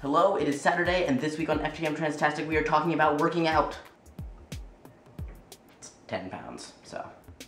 Hello, it is Saturday, and this week on FGM Transtastic we are talking about working out. It's 10 pounds, so.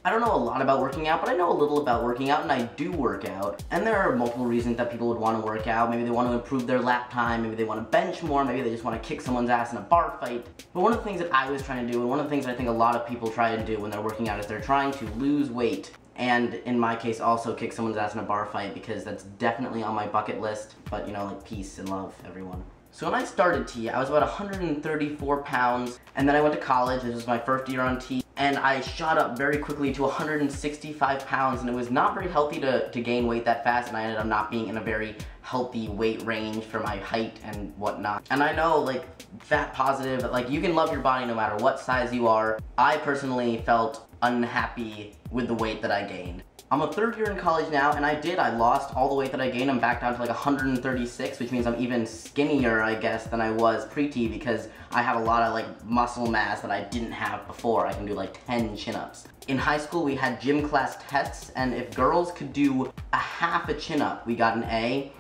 I don't know a lot about working out, but I know a little about working out, and I do work out. And there are multiple reasons that people would want to work out. Maybe they want to improve their lap time, maybe they want to bench more, maybe they just want to kick someone's ass in a bar fight. But one of the things that I was trying to do, and one of the things that I think a lot of people try to do when they're working out, is they're trying to lose weight. And in my case, also kick someone's ass in a bar fight, because that's definitely on my bucket list. But you know, like, peace and love, everyone. So when I started T, I was about 134 pounds, and then I went to college. This was my first year on T, and I shot up very quickly to 165 pounds, and it was not very healthy to gain weight that fast, and I ended up not being in a very healthy weight range for my height and whatnot. And I know, like, fat positive, like, you can love your body no matter what size you are. I personally felt unhappy with the weight that I gained. I'm a third year in college now, and I lost all the weight that I gained. I'm back down to like 136, which means I'm even skinnier, I guess, than I was pre-T, because I have a lot of like muscle mass that I didn't have before. I can do like 10 chin-ups. In high school, we had gym class tests, and if girls could do a half a chin-up, we got an A,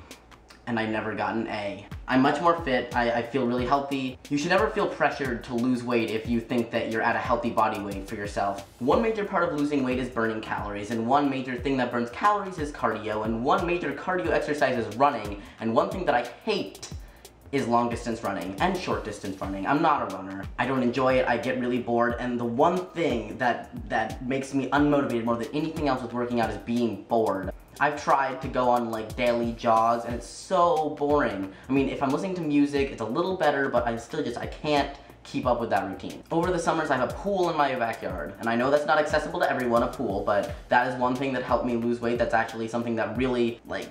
and I never got an A. I'm much more fit, I feel really healthy. You should never feel pressured to lose weight if you think that you're at a healthy body weight for yourself. One major part of losing weight is burning calories, and one major thing that burns calories is cardio, and one major cardio exercise is running, and one thing that I hate is long distance running and short distance running. I'm not a runner. I don't enjoy it, I get really bored, and the one thing that makes me unmotivated more than anything else with working out is being bored. I've tried to go on like daily jogs, and it's so boring. I mean, if I'm listening to music, it's a little better, but I can't keep up with that routine. Over the summers, I have a pool in my backyard, and I know that's not accessible to everyone, a pool, but that is one thing that helped me lose weight. That's actually something that really, like,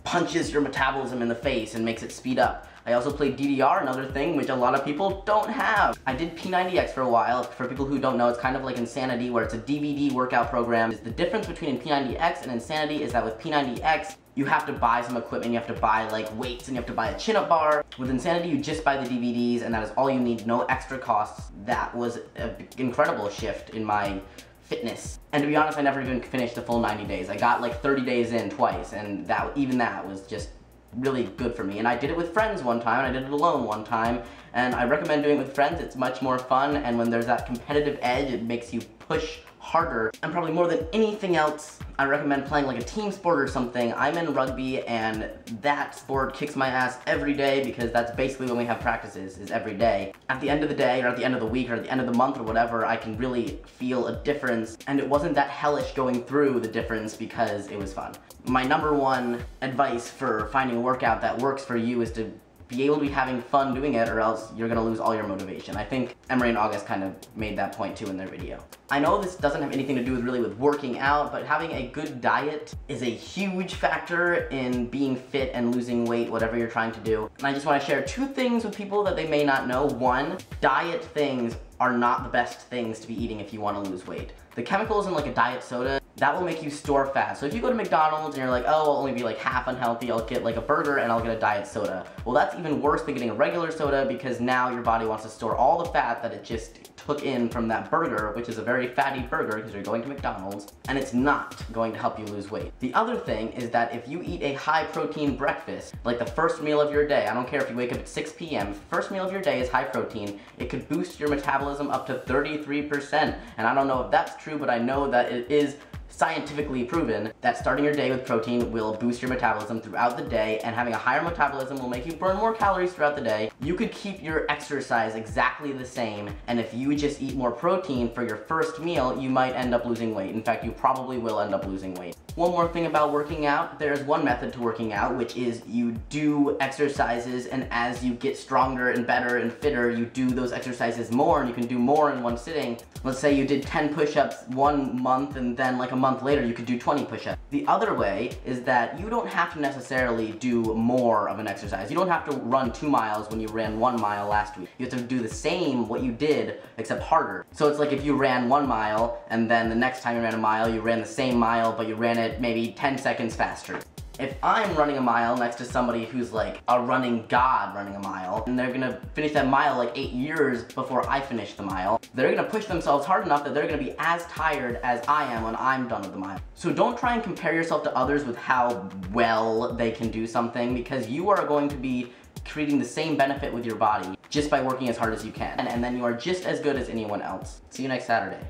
punches your metabolism in the face and makes it speed up. I also played DDR, another thing which a lot of people don't have. I did P90X for a while. For people who don't know, it's kind of like Insanity, where it's a DVD workout program. The difference between P90X and Insanity is that with P90X, you have to buy some equipment, you have to buy like weights, and you have to buy a chin-up bar. With Insanity, you just buy the DVDs, and that is all you need, no extra costs. That was an incredible shift in my fitness. And to be honest, I never even finished the full 90 days. I got like 30 days in twice, and even that was just really good for me. And I did it with friends one time, and I did it alone one time, and I recommend doing it with friends. It's much more fun, and when there's that competitive edge, it makes you push harder. And probably more than anything else, I recommend playing like a team sport or something. I'm in rugby, and that sport kicks my ass every day, because that's basically when we have practices, is every day. At the end of the day, or at the end of the week, or at the end of the month, or whatever, I can really feel a difference, and it wasn't that hellish going through the difference because it was fun. My number one advice for finding a workout that works for you is to be able to be having fun doing it, or else you're gonna lose all your motivation. I think Emery and August kind of made that point too in their video. I know this doesn't have anything to do with working out, but having a good diet is a huge factor in being fit and losing weight, whatever you're trying to do. And I just want to share two things with people that they may not know. One, diet things are not the best things to be eating if you want to lose weight. The chemicals in like a diet soda, that will make you store fat. So if you go to McDonald's and you're like, oh, I'll only be like half unhealthy, I'll get like a burger and I'll get a diet soda. Well, that's even worse than getting a regular soda, because now your body wants to store all the fat that it just took in from that burger, which is a very fatty burger because you're going to McDonald's, and it's not going to help you lose weight. The other thing is that if you eat a high protein breakfast, like the first meal of your day, I don't care if you wake up at 6 p.m., first meal of your day is high protein, it could boost your metabolism up to 33%. And I don't know if that's true, but I know that it is scientifically proven that starting your day with protein will boost your metabolism throughout the day, and having a higher metabolism will make you burn more calories throughout the day. You could keep your exercise exactly the same, and if you just eat more protein for your first meal, you might end up losing weight. In fact, you probably will end up losing weight. One more thing about working out, there's one method to working out, which is you do exercises, and as you get stronger and better and fitter, you do those exercises more, and you can do more in one sitting. Let's say you did 10 push-ups 1 month, and then like a month later you could do 20 push-ups. The other way is that you don't have to necessarily do more of an exercise. You don't have to run 2 miles when you ran 1 mile last week. You have to do the same what you did, except harder. So it's like if you ran 1 mile, and then the next time you ran a mile, you ran the same mile, but you ran it maybe 10 seconds faster. If I'm running a mile next to somebody who's like a running god running a mile, and they're gonna finish that mile like 8 years before I finish the mile, they're gonna push themselves hard enough that they're gonna be as tired as I am when I'm done with the mile. So don't try and compare yourself to others with how well they can do something, because you are going to be creating the same benefit with your body just by working as hard as you can. And then you are just as good as anyone else. See you next Saturday.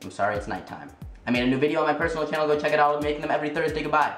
I'm sorry it's nighttime. I made a new video on my personal channel, go check it out. I'm making them every Thursday. Goodbye.